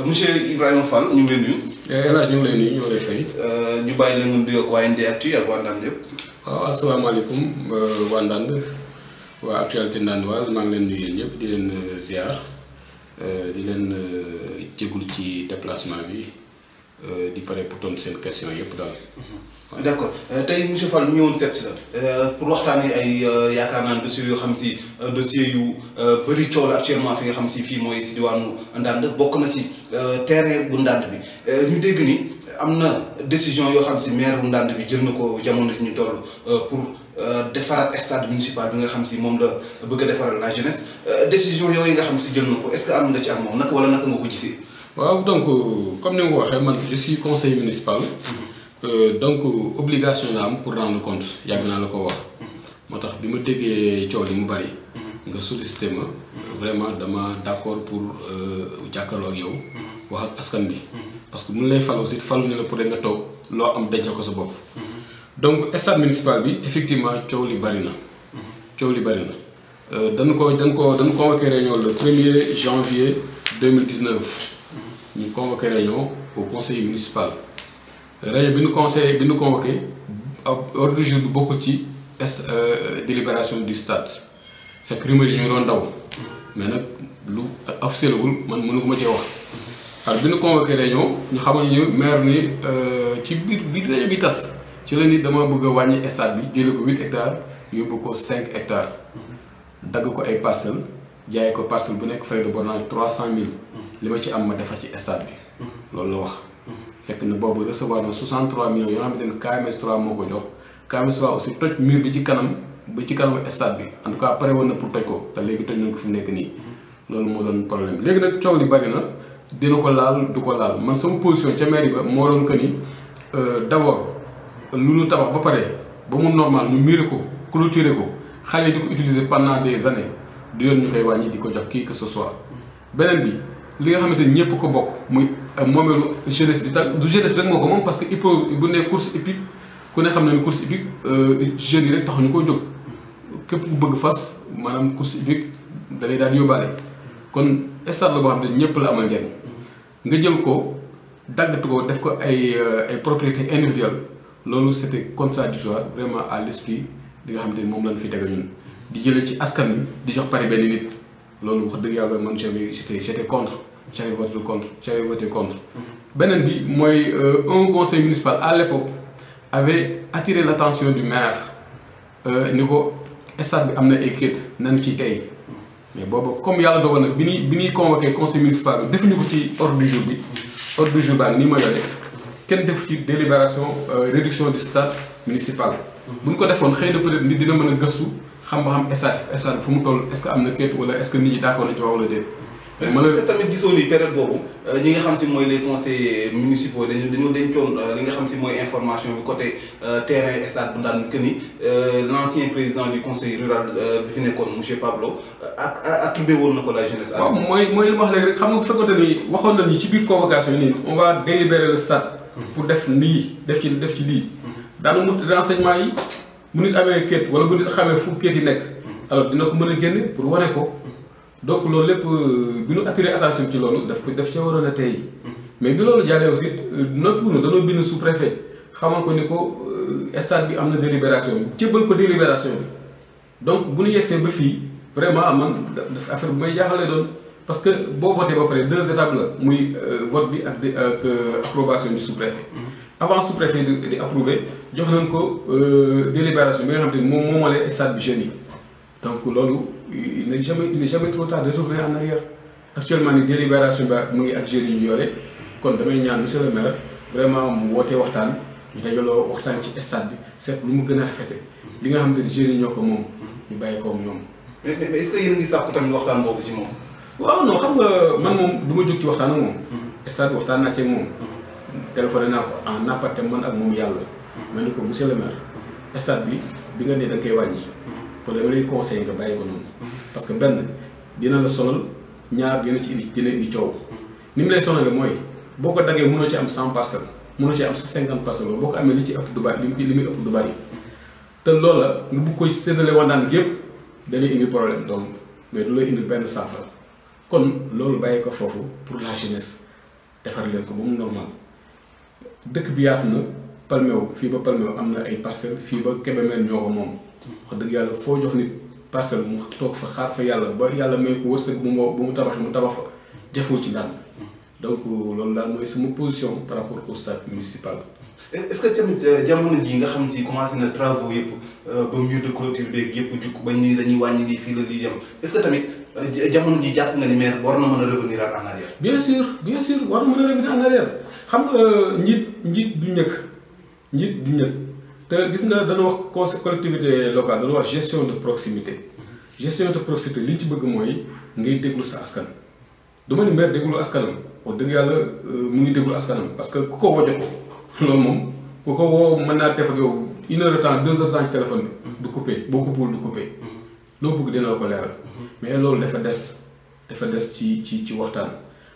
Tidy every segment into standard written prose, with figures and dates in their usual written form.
monsieur Ibrahima Fall ñu ngi lay nuyu. El Hadj ñu ngi lay nuyu ñoo lay fay. ñu bàyyi la nga nuyoog waa ND-Actu ak waa Ndande yëpp. waaw asalaamaaleykum waa Ndande waa actualité ndandoise maa ngi leen nuyu yéen ñëpp di leen ziar di leen jégalu ci déplacement bi di pare pour tontu seen question yëpp daal. d' accord tey monsieur Fall ñu ñëwoon seet si la pour waxtaanee ay yaakaar naa dossiers yoo xam si dossiers yu bëri coow la actuellement fi nga xam si fii mooy si diwaanu Ndande bokk na si terrain bu Ndande bi ñu dégg ni am na décision yoo xam si maire bu Ndande bi jël na ko jamono ji ñu toll pour defaraat stade municipal bi nga xam si moom la bëgg a defaral la jeunesse décision yooyu nga xam si jël na ko est ce que am nga ci ak moom naka wala naka nga ko gisee. waaw donc comme ni nga ko waxee man je suis conseiller municipal. Donc obligation la am pour rendre compte yàgg naa la ko wax moo tax bi ma déggee coow li mu bari nga sollicité ma vraiment dama d'accord pour jàkkaarloo ak yow wax ak askan bi parce que bu ñu lay fal aussi faluñu la pour nga toog loo am dencal ko sa bopp. Donc stade municipal bi effectivement coow li bari na dañu convoqué réunion le 1er janvier 2019 ñu convoqué réunion au conseil municipal. réunion bi ñu convoqué ordre du jour bi bokk ci délibération du stade fekk rumeur yi ñu doon daw mais nag lu officiel wul man mënu ko ma cee wax. alors bi ñu convoqué réunion ñu xamal ñu maire ni ci biir réunion bi tas ci la ni dama bëgg a wàññi stade bi jëlee ko 8 hectares yóbbu ko 5 hectares dagg ko ay parcelles jaay ko parcelle bu nekk frais de bornage 300 000 li ma ci am ma defar ci stade bi loolu la wax. fekk na boobu recevoir na 63 millions yoo xamante ne KMS 3 moo ko jox KMS 3 aussi toj mur bi ci kanam stade bi en tout cas pare woon na pour toj ko te léegi toj nañ ko fi mu nekk nii loolu moo doon problème léegi nag coow li bari na dina ko laal du ko laal man sama position ca mairie ba moo doon que ni d'abord lu ñu tabax ba pare ba mu normal ñu miire ko clôturer ko xale yi di ko utiliser pendant des années du yoon ñu koy wàññi di ko jox kii que ce soit beneen bi. li nga xamante ni ñëpp ko bokk muy moomeelu jeunesse bi du jeunesse bi rek moo ko moom parce que il faut bu ne course hippique ku ne xam na ne course hippique jeunes yi rek taxuñu koo jóg képp ku bëgg fas maanaam course hippique da lay daal di yóbbaale kon stade la boo xam ne ñëpp la amal njariñ nga jël ko daggatu ko def ko ay propriété individuelle loolu c'était contradictoire vraiment à l'esprit di nga xamante ni moom lañ fi tega ñun di jëlee ci askan wi di jox pari benn nit loolu wax dëgg yàlla man j'étais contre j'avais voté contre. beneen bi mooy un conseil municipal à l'époque avait attiré l'attention du maire ni ko stade bi am na ay kayit nañu ciy tey mais boobu comme yàlla dogal na bi ñuy convoqué conseil municipal bi defuñu ko ci ordre du jour bi ordre du jour baa ngi nii ma yore kenn def ci délibération réduction du stade municipal. bu ñu ko defoon xëy na peut-être nit dina mën a gëstu. xam ba xam stade fu mu toll est-ce que am na kayit wala est-ce que nit ñi d'accord nañ ci wax wala déet. est-ce que tamit gisoo ni période boobu ñi nga xam si mooy les conseillers municipaux dañu dencoon li nga xam si mooy information bi côté terrain stade bu Ndande que ni l'ancien président du conseil rural bi fi nekkoon monsieur Pablo attribué woon na ko la jeunesse. waaw mooy li ma wax léegi rek xam nga bu fekkoon ni waxoon nañu ci biir convocation yi nii on va délibérer le stade. pour def lii def ci lii. daanu mut renseignement yi. bu nit amee kayit wala bu nit xamee fu kayit yi nekk alors dina ko mën a génne pour wane ko donc loolu lépp bi ñu attiré attention ci loolu daf cee waroon a tey mais bi loolu jàllee aussi noppi wu ñu dañoo bind sous-préfet xamal ko ni ko stade bi am na délibération jébbal ko délibération bi donc bu ñu yegsee ba fii vraiment man daf affaire bu may jaaxalee doon parce que boo voté ba pare 2 étapes la muy vote bi ak approbation du sous-préfet. avant sous-préfet di approuvé jox nañ ko délibération bi nga xam te ni moom moomalee stade bi jeunes yi donc loolu il n'est jamais trop tard de retourner en arrière actuellement ni délibération bi mu ngi ak jeunes yi ñu yore kon damay ñaan monsieur le maire vraiment mu wootee waxtaan ñu dajaloo waxtaan ci stade bi seet lu mu gën a rafete li nga xam te ni jeunes yi ñoo ko moom ñu bàyyi ko ñoom. mais est-ce que yéen a ngi sàkku tamit waxtaan boobu si moom. waaw non xam nga man moom du ma jóg ci waxtaan ak moom. stade bi waxtaan naa ci ak moom. téléphoné naa ko en aparté man ak moom yàlla. ma ne ko monsieur le maire stade bi nga ne da nga koy wàññi. pour dama lay conseiller nga bàyyi ko noonu. parce que benn dina la sonal ñaar dina indi coow. ni mu lay sonalee mooy boo ko daggee mënoo ci am 100 parcelles mënoo ci am 50 parcelles boo ko amee li ci ëpp du bari li muy ëpp du bari. te loola nga bëgg koy séddale wandaan gépp dañuy indi problème donc mais du lay indi benn saafara kon loolu bàyyi ko foofu pour la jeunesse defar leen ko ba mu normal dëkk bi yaatu na Palmeo fii ba Palmeo am na ay parcelles fii ba Kébémer ñoo ko moom wax dëgg yàlla foo jox nit parcelle mu toog fa xaar fa yàlla ba yàlla may ko wërsëg bu mu tabax fa jafewul ci Ndande donc loolu daal mooy sama position par rapport au stade municipal. est-ce que tamit jamono ji nga xam si commencé na travaux yëpp ba mur de clôture beeg yëpp jukk bañ ni dañuy wàññi lii fii la lii yem est-ce que tamit jamono ji jàpp nga ni maire war na mën a revenir en arrière. bien sûr war na mën a revenir en arrière xam nga njiit du ñëkk te gis nga dañoo wax collectivité locale dañoo wax gestion de proximité gestion de proximité li ñu ci bëgg mooy ngay déglu sa askan. du ma ni maire déglu askanam wax dëgg yàlla mu ngi déglu askanam parce que ku ko woo jot ko loolu moom ku ko woo mën naa def ak yow 1 heure de temps 2 heures de temps ci téléphone bi du coupé boo coupéwul du coupé loo bëgg dina la ko leeral mais loolu dafa des ci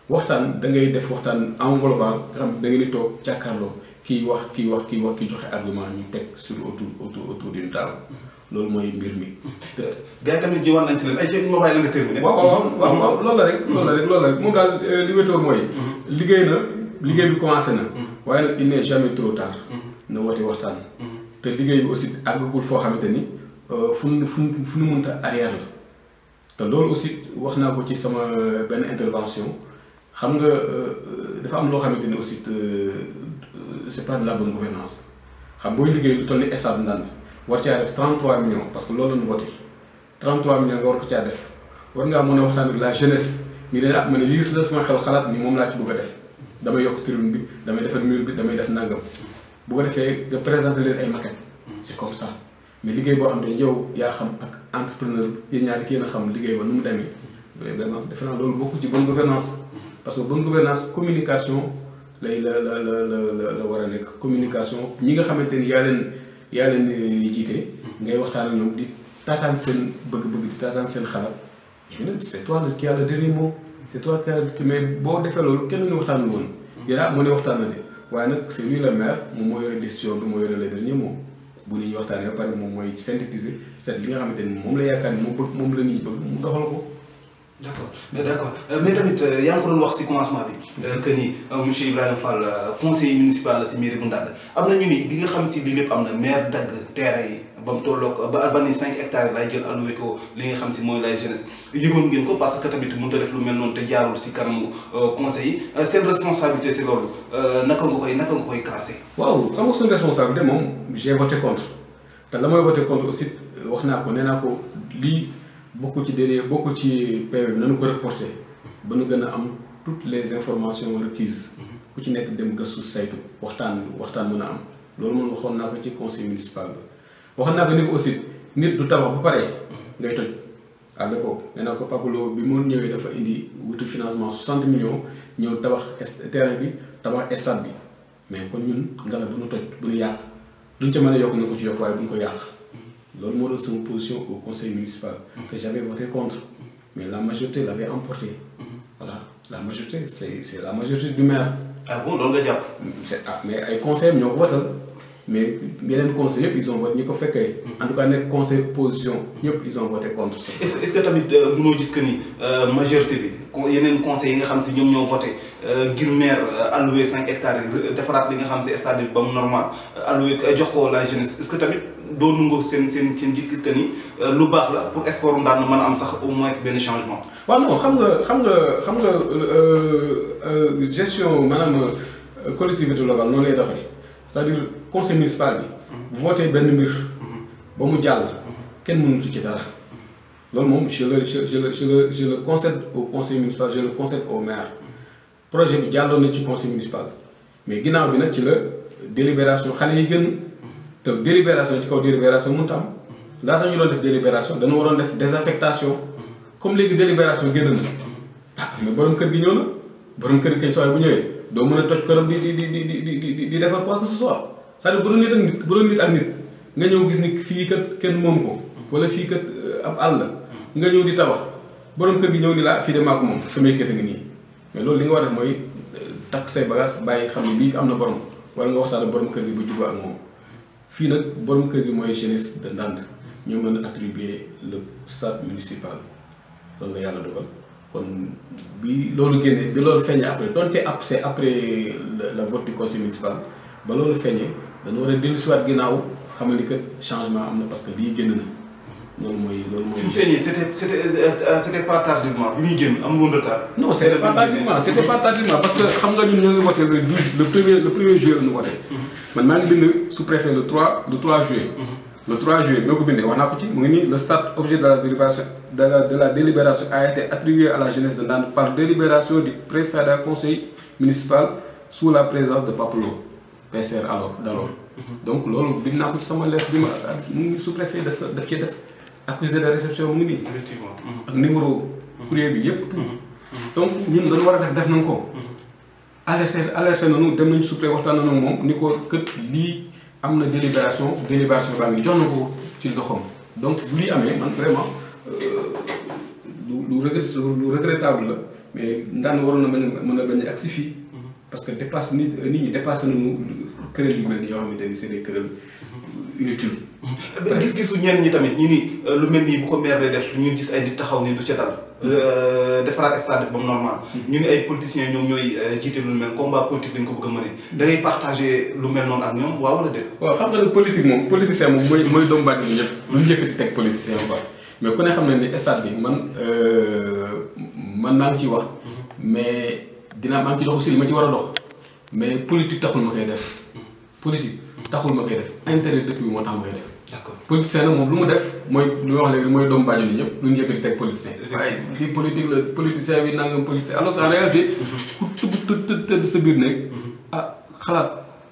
waxtaan da ngay def waxtaan englobant nga xam da ngeen di toog jàkkaarloo kii wax kii joxe argument ñu teg sur autour d'une table loolu mooy mbir mi. gars yi tamit ji war nañ si leen ay jeunes ma bàyyi la nga terminé. waaw loolu la rek moom daal li wétoor mooy. liggéey bi commencé na. waaye nag il n'est jamais trop tard. na woote waxtaan. te liggéey bi aussi àggagul foo xamante ni fu nu mënta arrière la te loolu aussi wax naa ko ci sama benn intervention xam nga dafa am loo xamante ni aussi c'est pas de la bonne gouvernance xam booy liggéey lu toll ni stade Ndande war caa def 33 millions parce que loolu la ñu voté 33 millions nga war ko caa def war ngaa mën a waxtaan ak la jeunesse ni leen ma ne lii la sama xel xalaat ni moom laa ci bëgg a def damay yokk tribune bi damay defar mur bi damay def nangam bu ko defee nga présenter leen ay maquette c'est comme ça mais liggéey boo xam ne yow yaa xam ak entrepreneur bi yéen ñaari kii na xam liggéey ba nu mu demee vraiment defe naa loolu bokku ci bonne gouvernance parce que bonne gouvernance communication lay la war a nekk communication ñi nga xamante ni yaa leen jiite ngay waxtaan ak ñoom di taataan seen bëgg-bëgg di taataan seen xalaat c'est toi qui a le dernier mot c'est toi qui mais boo defee loolu kenn ñu waxtaanul woon yéen moo ne waxtaan na de waaye nag c'est lui le maire moom moo yore décision bi moo yore le dernier mot bu nit ñi waxtaanee ba pare moom mooy synthétiser c'est li nga xamante ni moom la yaakaar ni moom la nit ñi bëgg mu doxal ko. d'accord mais tamit yaa ngi ko doon wax ci commencement bi que ni monsieur Ibrahima Fall conseiller municipal la ci mairie bu Ndande am na ñu ni bi nga xam ci li lépp am na maire dagg terrain yi ba mu tolloog ba ni 5 hectares lay jël alloué ko li nga xam ci mooy lay jeunesse yëgoon ngeen ko parce que tamit mënut a def lu mel noonu te jaarul ci kanamu conseil yi seen responsabilité ci loolu naka nga koy classé. waaw xam nga suñu responsabilité moom j'ai voté contre te la mooy voté contre aussi wax naa ko nee naa ko lii. bokkul ci PV bi nañu ko reporté ba nu gën a am toutes les informations requises ku ci nekk dem gëstu saytu waxtaan mën a am loolu moom waxoon naa ko ci conseil municipal bi waxoon naa ko ni ko aussi nit du tabax ba pare ngay toj à l'époque nee naa ko Pakulo bi mu ñëwee dafa indi wutu financement 60 millions ñëw tabax terrain bi tabax stade bi mais kon ñun ngelaw bu nu toj bu nu yàq duñ ca mën a yokk na ko ci yokk waaye bu ñu ko yàq loolu moo doon sama position au conseil municipal que j'avais voté contre mais la majorité l'avait emporté voilà la majorité c'est la majorité du maire. Ah bon loolu nga jàpp. mais ay conseils ñoo ko votal mais yeneen conseils yëpp ils ont voté ñi ko fekkee. en tout cas nekk conseil opposition ñëpp ils ont voté contre ça. est-ce que tamit mënoo gis que ni majorité bi yeneen conseils yi nga xam si ñoom ñoo voté ngir maire alloué 5 hectares yi defaraat li nga xam si stade bi ba mu normal alloué jox ko la jeunesse est-ce que tamit. doo nungoo seen gis-gis que ni lu baax la pour sport Ndande mën a am sax au moins benn changement. waaw non xam nga gestion maanaam collectivité locale noonu lay doxee c'est-à-dire conseil municipal bi. bu voté benn mbir. ba mu jàll. kenn mënul ci dara. loolu moom je le concède au conseil municipal je le concède au maire projet bi jàlloon na ci conseil municipal mais ginnaaw bi nag ci la délibération xale yi gën. te délibération ci kaw délibération mënut a am laata ñu doon def délibération dañu waroon def désaffectation comme léegi délibération génn na mais borom kër gi ñëw na borom kër gi kañ sooy bu ñëwee doo mën a toj këram di defar quoi que ce soit c'est-à-dire bu doon nit ak nit nga ñëw gis ni fii kat kenn moom ko wala fii kat ab àll nga ñëw di tabax borom kër gi ñëw ni laa fii de maa ko moom samay kër ngi nii mais loolu li nga war a def mooy takk say bagage bàyyi xam ne lii am na borom wala nga waxtaan ak borom kër gi ba jubóo ak moom. fii nag borom kër gi mooy jeunesse de Ndande ñoo mën a attribuer le stade municipal loolu la yàlla dogal kon bi loolu génnee bi loolu feeñee après donte c'est après le vote du conseil municipal ba loolu feeñee dañu war a dellusiwaat ginnaaw xamal ni que changement am na parce que lii génn na loolu mooy. fu feeñee c'était pas tardivement bi muy génn amul woon retard. non c'était pas tardivement parce que xam nga ñun ñoo ngi voté le premier juillet la ñu voté. man maa ngi bind sous-préfet le 3 juillet. le 3 juillet boo ko bindee wax naa ko ci mu ngi nii le stade objet de la délibération a été attribué à la jeunesse de Ndande par délibération du précédent conseil municipal sous la présence de Pape Lo PCR d'alors. donc loolu bind naa ko ci sama lettre bi ma mu ngi sous-préfet daf cee def accusé de réception mu ngi nii. effectivement ak numéro courrier bi yëpp tout. donc ñun dañu war a def nañ ko. alerté nañu dem nañu sous-préfet waxtaan nañu moom ni ko kët lii am na délibération baa ngi jox na ko ci loxoom donc bu lii amee man vraiment lu regrettable la mais Ndande waroon na mën a bañ a agsi fii parce que dépasse nit ñi dépassé nañu kuréel yu mel ni yoo xamante ni c'est des kuréel inutile. gis-gisu ñenn ñi tamit ñu ni lu mel nii bu ko maire def ñu gis ay nit taxaw ni du ca dal defaraat stade ba mu normal. ñu ni ay politiciens ñoom ñooy jiite lu mel combat politique lañ ko bëgg a mëne da ngay partager lu mel noonu ak ñoom waaw wala déet. waaw xam nga ne politique moom politicien moom mooy doomu bàtt bi ñëpp lu ñu njëkk ci teg politicien ba mais ku ne xam ne ni stade bi man maa ngi ciy wax mais maa ngi ci dox aussi li ma ci war a dox mais politique taxul ma koy def politique taxul ma koy def intérêt dëkk bi moo tax ma koy def. d'accord politicien nag moom lu mu def mooy lu ma wax léegi mooy doomu bàjjo ni ñëpp lu ñu njëkk ci teg politicien. waaye di politique la politicien bi nangam politicien alors qu'en réalité ku tëdd sa biir nekk xalaat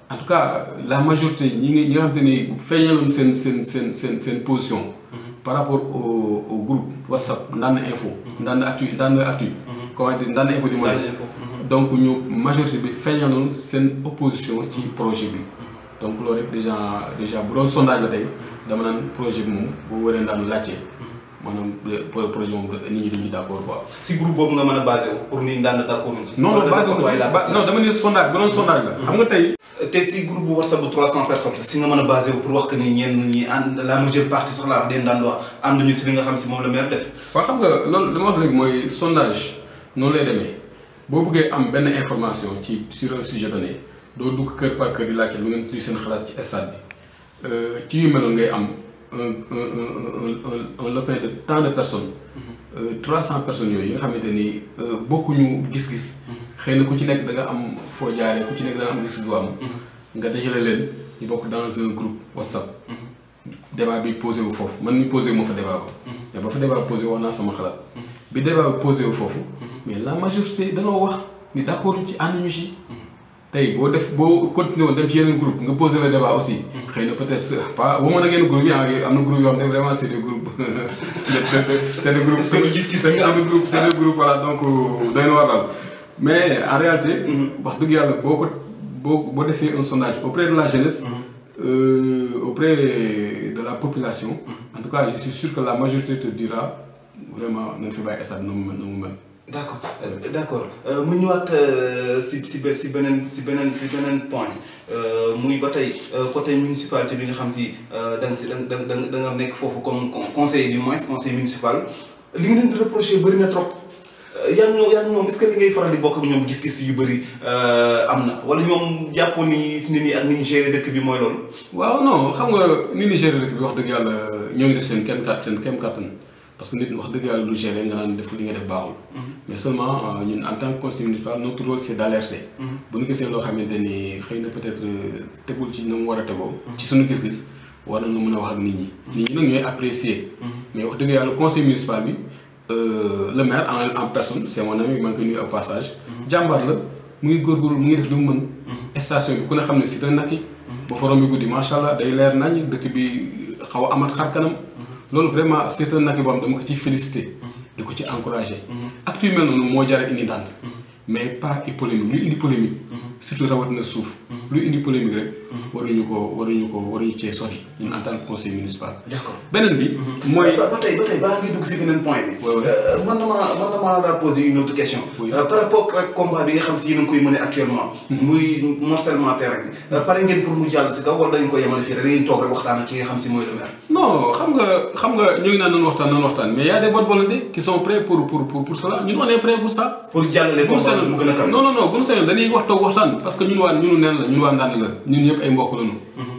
en tout cas la majorité ñi nga xam te ni feeñaloon seen position. par rapport au groupe WhatsApp Ndande Info. Ndande Actu. comment dire Ndande Info du moins. donc ñu majorité bi feeñaloon seen opposition ci projet bi. donc loolu rek déjà bu doon sondage la tey dama naan projet bi moom bu waree daan laajte maanaam projet moom nit ñi dañuy d'accord quoi. si groupe boobu nga mën a basé wu pour ni Ndande d'accord ci. non dama ne sondage bu doon sondage la. xam nga tey. te si groupe bu WhatsApp bu 300 personnes si nga mën a basé wu pour wax que ni ñenn ñi la majeure partie sax laa wax des Ndandois ànduñu si li nga xam si moom la maire def. waaw xam nga loolu dama wax léegi mooy sondage noonu lay demee boo bëggee am benn information sur un sujet donné. doo dugg kër par kër di laajte lu ngeen luy seen xalaat ci stade bi ci yu mel noonu ngay am un lopin de tant de personnes 300 personnes yooyu yi nga xamante ni bokkuñu gis-gis xëy na ku ci nekk da nga am foo jaaree ku ci nekk da nga am gis-gis bu am nga dajale leen ñu bokk dans un groupe WhatsApp débat bi posé wu foofu man mi posé moo fa débat ba mais ba fa débat posé wax naa sama xalaat bi débat bi posé wu foofu mais la majorité danoo wax ni d'accord ci ànduñu ci tey boo continué woon dem ci yeneen groupe nga posé le débat aussi xëy na peut-être pas boo mën a génn groupe yi am na groupe yoo xam ne vraiment c'est des groupes c'est des groupes voilà donc doy na war daal mais en réalité wax dëgg yàlla boo defee un sondage auprès de la jeunesse auprès de la population en tout cas je suis sûr que la majorité te dira vraiment nañ fi bàyyi stade na mu mel. d'accord mu ñëwaat si beneen point muy ba tey côté municipalité bi nga xam si da nga nekk foofu comme conseiller du moins conseil municipal li nga leen di reproché bëri na trop yaa ñoom est-ce que li ngay faral di bokk ak ñoom gis-gis yu bëri am na wala ñoom jàppoon ni nit ñi ak ni ñu gérer dëkk bi mooy loolu. waaw non xam nga ni ñu gérer dëkk bi wax dëgg yàlla ñoo ngi def seen kem kàttan parce que nit wax dëgg yàlla lu gérer nga naan def li nga def baaxul. mais seulement ñun en tant que conseil municipal notre rôle c'est d'alerter. bu ñu gisee loo xamante ni xëy na peut-être tegul ci na mu war a tegoo. ci suñu gis-gis war nañu mën a wax ak nit ñi. nit ñi nag ñooy apprécier. mais wax dëgg yàlla conseil municipal bi le maire en personne c'est mon ami maa ngi koy nuyu au passage. jàmbaar la mu ngi góorgóorlu mu ngi def li mu mën. station bi ku ne xam ne si da nakki. ba fa rombi guddi macha allah day leer nañ dëkk bi xaw a amat xar kanam. loolu vraiment c'est un nakki boo xam dama ko ciy féliciter. di ko ci encourager. acte yu mel noonu moo jar a indi Ndande. mais pas i polémique lu indi polémique. surtout rawatina suuf. lu indi polémique rek. waruñu cee sori ñun en tant que conseil municipal. d'accord beneen bi. mooy ba tey balaa ngay dugg si beneen point bi. man maa la poser une autre question. par rapport ak combat bi nga xam si yéen a ngi koy mëne actuellement. muy morcellement terrain bi. pare ngeen pour mu jàll si kaw wala dañu ko yemale fii rek da ngeen toog rek waxtaan ak ki nga xam si mooy le maire. non xam nga ñu ngi naan noonu waxtaan mais y a des bonnes volontés qui sont prêts pour cela ñun on est prêts pour ça. pour jàllale combat bi mu gën a kawe. non bu ñu sañoon dañuy waxtaan parce que ñun waa neen la ñun waa Ndande la ñun ñëpp ay mbokk lañu.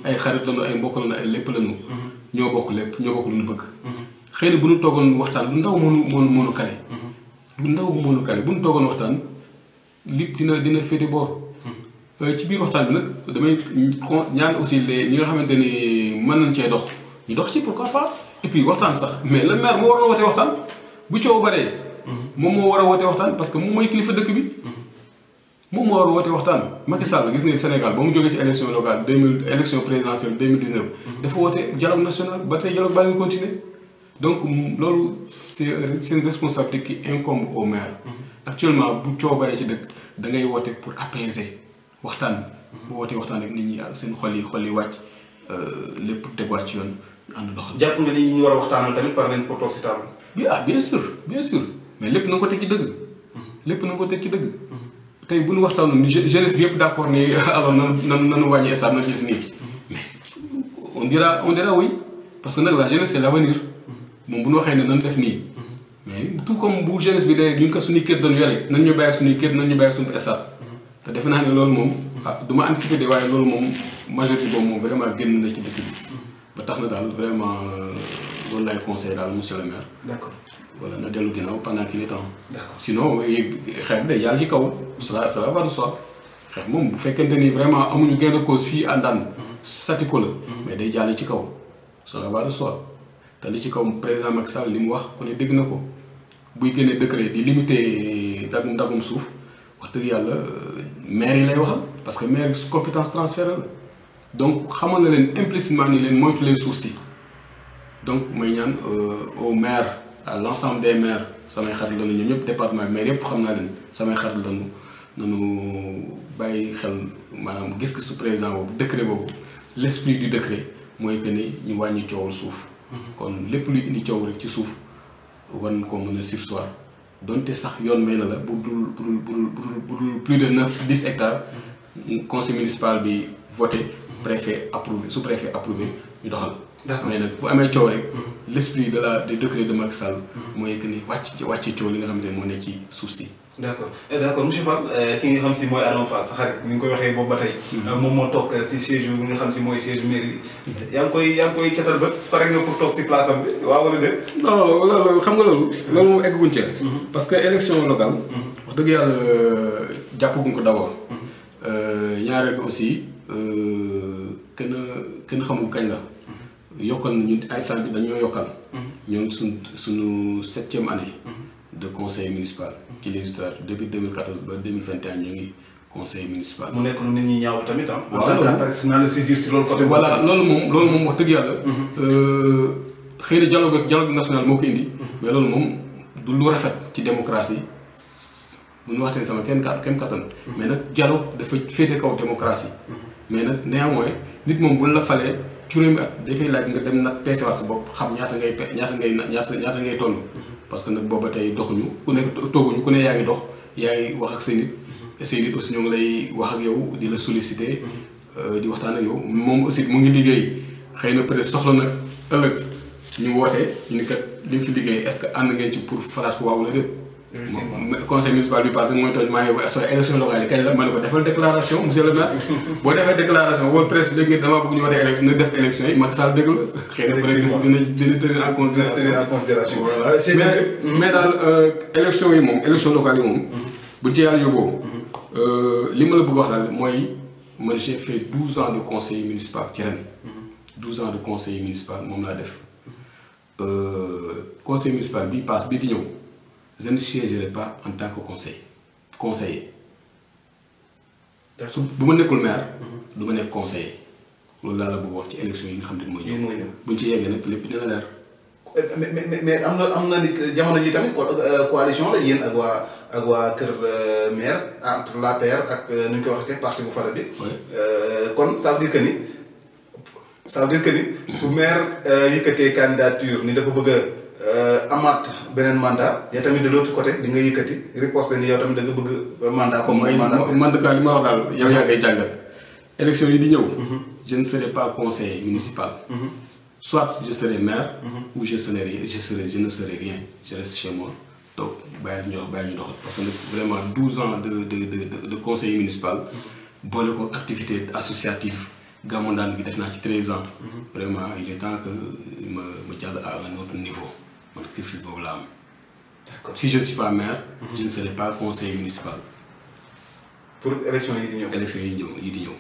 ay xarit lañu ay mbokk lañu ay lépp lañu. ñoo bokk lépp ñoo bokk lu ñu bëgg. xëy na bu ñu toogoon waxtaan lu ndaw mënu kale. lu ndaw mënu kale bu ñu toogoon waxtaan lépp dina féete boor. ci biir waxtaan bi nag damay ñaan aussi ñi nga xamante ni mën nañ cee dox ñu dox ci pourquoi pas et puis waxtaan sax mais le maire moo war a wootee waxtaan bu coow baree. moom moo war a wootee waxtaan parce que moom mooy kilifa dëkk bi. moom moo war a wootee waxtaan Macky Sall gis ngeen Sénégal ba mu jógee ci élection locale élection présidentielle 2019. dafa woote dialogue national ba tey dialogue baa ngi continuer donc loolu c'est une responsabilité qui incombe au maire. actuellement bu coow baree ci dëkk da ngay woote pour apaiser. waxtaan bu wootee waxtaan ak nit ñi seen xol yi wàcc lépp tegwaat ci yoon ñu ànd doxal. jàpp nga ni ñu war a waxtaanal tamit par nañ pour toog si table. bien sûr mais lépp na nga ko teg ci dëgg. lépp na nga ko teg ci dëgg. tey bu ñu waxtaanoon jeunesse bi yëpp d'accord ni alors nan wàññi stade na ci def nii. mais on dira oui parce que nag la jeunesse c'est l'avenir moom bu ñu waxee ne nan def nii. mais tout comme bu jeunesse bi de ñun kat suñuy kër doon yore nan ñu bàyyi suñuy kër nan ñu bàyyi suñu stade. te defe naa ne loolu moom du ma anticiper de waaye loolu moom majorité boobu moom vraiment génn na ci dëkk bi ba tax na daal vraiment loolu lay conseil daal monsieur le maire. d'accord voilà na dellu ginnaaw pendant qu'il est temps. d'accord sinon xeex day jàll ci kaw. cela va de soi xeex moom bu fekkente ni vraiment amuñu gain de cause fii à Ndande. statu quo la. mais day jàll ci kaw. cela va de soi te li ci kaw président Macky Sall li mu wax ku ne dégg na ko buy génnee décret di limiter ndagum suuf. wax dëgg yàlla maire yi lay waxal parce que maire compétence transférée la donc xamal na leen implicitement ni leen moytu leen suuf si donc may ñaan au maire à l'ensemble des maires samay xarit lañu ñoom ñëpp département maire yëpp xam naa leen samay xarit lañu nañu bàyyi xel maanaam gis-gisu président boobu décret boobu l'esprit du décret mooy que ni ñu wàññi coowul suuf kon lépp luy indi coow rek ci suuf wan ko mën a surseoir donte sax yoon may na la bu dul plus de 10 hectares conseil municipal bi voté préfet approuvé sous-préfet approuvé ñu doxal. mais nag bu amee coow rek l'esprit du décret de Macky Sall mooy que ni wàcc coow li nga xamante ne moo nekk ci suuf si. d'accord monsieur Fall ki nga xam si mooy Adama Fall sa xarit ni nga koy waxee boobu ba tey. moom moo toog si siège bi nga xam si mooy siège mairie bi. yaa ngi koy catal ba pare nga pour toog si place am bi waaw wala déet. non loolu xam nga loolu moom egguñ ca. parce que élection locale. wax dëgg yàlla jàppaguñ ko d'abord. ñaareel bi aussi kenn xamul kañ la. yokkal na ñun ay sant bi dañoo yokkal. ñoo ngi suñu 7e année. de conseil municipal. ci législature depuis 2014 ba 2021 ñu ngi conseil municipal. mu nekk lu nit ñi ñaaw tamit ah. waaw loolu naa la saisir si loolu côté. voilà loolu moom wax dëgg yàlla. xëy na dialogue national moo ko indi. mais loolu moom du lu rafet ci démocratie bu ñu waxteen sama kenn kattan. mais nag dialogue dafa féete kaw démocratie. mais nag néanmoins nit moom bu la falee juróomi at dafay laaj nga dem nag peesewaat sa bopp xam ñaata ngay toll. parce que nag booba tey doxuñu ku nekk tooguñu ku ne yaa ngi dox yaa ngi wax ak say nit te say nit aussi ñoo ngi lay wax ak yow di la solliciter di waxtaan ak yow moom aussi mu ngi liggéey xëy na peut-être soxla na ëllëg ñu woote ñu ni kat li mu fi liggéey est-ce que ànd ngeen ci pour falaat ko waaw la déet. conseil municipal bi passé mooy tooñ maa ngi élection locale yi kañ la ma ne ko defal déclaration monsieur le maire boo defee déclaration wala presse bi dégg damaa bëgg ñu wootee élection na def élection yi Macky Sall dégg la xëy na peut-être dina tenir en considération voilà mais daal élection yi moom élection locale yi moom buñ ci yàlla yóbboo li ma la bëgg wax daal mooy man j'ai fait 12 ans de conseiller municipal ci ren 12 ans de conseiller municipal moom laa def conseil municipal bii passe bii di ñëw je ne siégerai pas en tant que conseiller. su bu ma nekkul maire. du ma nekk conseiller. loolu laa la bëgg wax ci élection yi nga xam ne mooy ñëw. buñ ci yeggee nag lépp dina leer. mais am na nit jamono ji tamit coalition la yéen ak waa kër maire entre l'APR ak nu ñu koy waxee parti bu fara bi. kon ça veut dire que ni su maire yëkkatee candidature ni dafa bëgg amaat beneen mandat yow tamit de l'autre côté di nga yëkkati riposte ni yow tamit da nga bëgg mandat comme man li ma wax daal yow yaa ngay jàngat élection yi di ñëw je ne serai pas conseiller municipal soit je serai maire ou je ne serai rien je reste chez moi donc bàyyi ñu doxal parce que vraiment 12 ans de conseiller municipal boole ko activité associative Gamou Ndane gi def naa ci 13 ans vraiment il est temps que ma jàll à un autre niveau man gis-gis boobu la am. D'accord. Si je ne suis pas maire je ne serai pas conseiller municipal. Pour élection yi di ñëw. Élection yi di ñëw.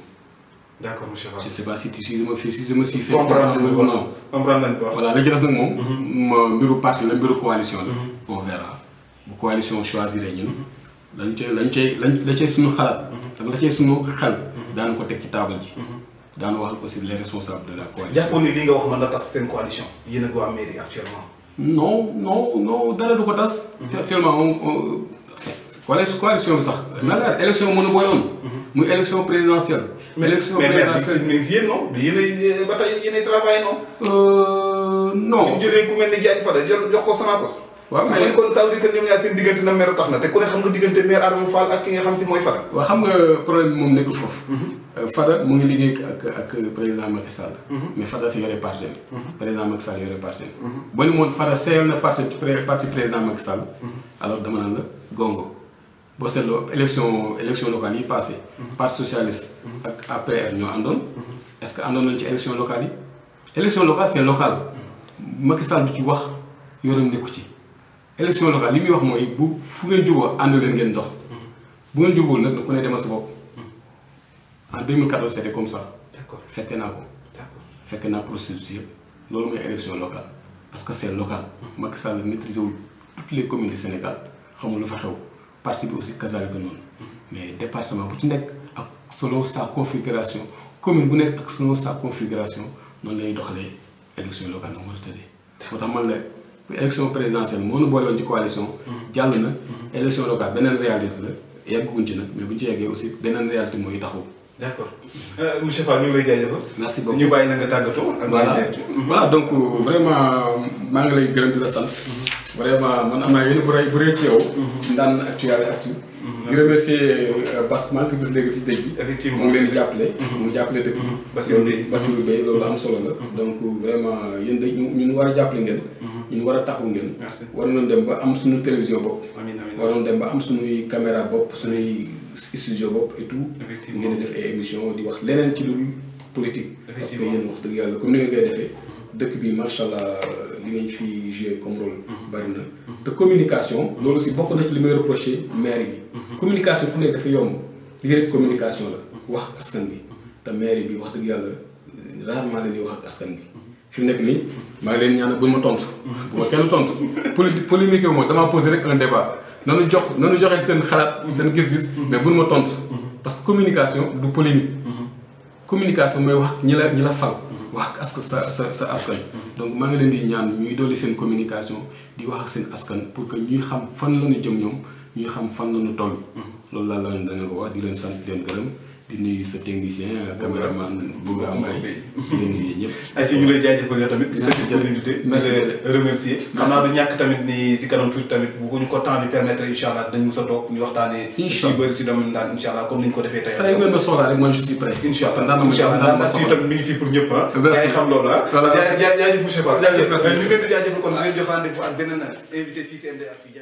D'accord monsieur Fall. Je ne sais pas si je me suis fait comprendre ou non. Comprendre nañ ko. Voilà la ci des nag moom mbiru parti la mbiru coalition la. On verra bu coalition choisir ñun. la cay suñu xalaat. ak la cay suñu xel. daanu ko teg ci table ji. daanu wax aussi les responsables de la coalition. jàppoon ni li nga wax mën na tas seen coalition yéen a ko waa mairie actuellement. non dara du ko tas. te actuellement coalition bi sax. na la élection mën a booyoon. muy élection présidentielle. élection présidentielle mais yéen non yéenay ba tey yéenay travaillé non. non. bu jëlee ku mel ni Diagne Fada jox ko Sonacos. waaw mais kon ça veut dire que ñoom ñaar seen diggante na maire tax na te ku ne xam nga diggante maire Adama Fall ak ki nga xam si mooy Fada. waaw xam nga problème bi moom nekkul foofu. Fada mu ngi liggéey ak président Macky Sall. mais Fada fi yore parti président Macky Sall yore parti boo ni moon Fada seeyal na parti président Macky Sall. alors dama naan la gongo boo seetloo élection locale yi passé parti socialiste ak APR ñoo àndoon. est-ce que àndoon nañ ci élection locale yi. élection locale c'est local Macky Sall du ci wax yoonam nekku ci. élection locale li muy wax mooy bu fu ngeen juboo ànd leen ngeen dox bu ngeen jubóol nag da ku ne demal sa bopp en 2014 c'était comme ça. D'accord. Fekkee naa ko. D'accord. Fekkee naa processus yëpp loolu mooy élection locale parce que c'est local. Macky Sall maîtriser wul toutes les communes du Sénégal xamul lu fa xew parti bi aussi kazaalika noonu mais département bu ci nekk ak selon sa configuration commune bu nekk ak selon sa configuration noonu lay doxalee élection locale nag war a tëddee. moo tax man la élection présidentielle moo ñu boole woon ci coalition. jàll na élection locale beneen réalité la yegguñ ci nag mais bu ñu ci yeggee aussi beneen réalité mooy taxaw. D'accord. Monsieur Fall ñu ngi lay jaajëfal. Merci beaucoup ñu bàyyi na nga tàggatoo. voilà donc vraiment maa ngi lay gërëm di la sant. vraiment man am naa yéen bu rëy ci yow. Ndane Actualité. di remercier Bass maa ngi ko gis léegi ci dëj bi. effectivement mu ngi leen di jàppale. mu ngi jàppale dëkk bi. Bassirou Bey loolu am solo la. donc vraiment yéen de ñun war a jàppale ngeen. ñun war a taxaw ngeen. war nañu dem ba am suñu télévision bopp. war nañu dem ba am suñuy caméra bopp suñuy studio bopp et tout. ngeen di def ay émission di wax leneen ci lu politique. parce que yéen wax dëgg yàlla comme ni nga koy defee dëkk bi macha allah li ngeen fi joué comme rôle bari na. te communication loolu aussi bokk na ci li may reproché maire bi. communication fu nekk dafa yomb li rek communication la wax ak askan bi te maire bi wax dëgg yàlla rarement la ñuy wax ak askan bi. fi mu nekk nii maa ngi leen ñaan bu ma tontu. bu ma kenn tontu polémique wu ma damaa posé rek un débat nanu joxe seen xalaat seen gis-gis. mais bu ma tontu. parce que communication du polémique. communication mooy wax ñi la fal. wax ak sa askan. donc maa ngi leen di ñaan ñuy dolli seen communication di wax ak seen askan pour que ñuy xam fan la ñu jëm ñoom ñuy xam fan la ñu toll. loolu laa leen dana ko wax di leen sant di leen gërëm. di nuyu sa technicien caméraman bëgg am ay di leen nuyu ñëpp. ay si ñu lay jaajëfal yow tamit. merci sa disponibilité. merci de remercier. xam naa du ñàkk tamit ni si kanam tuuti tamit bu ñu ko temps bi permettre incha allah dañ mës a toog ñu waxtaanee. incha allah si bëri si domaine Ndane incha allah comme ni ñu ko defee tey. saa yu ngeen ma soxlaa rek man je suis prêt. incha allah incha allah Ndane tamit mi ngi fii pour ñëpp ah. merci xam loolu ah. voilà jaajëf monsieur Fall. jaajëf ñu leen di jaajëfal kon di leen jox rendez-vous ak beneen invité fii si MDR fii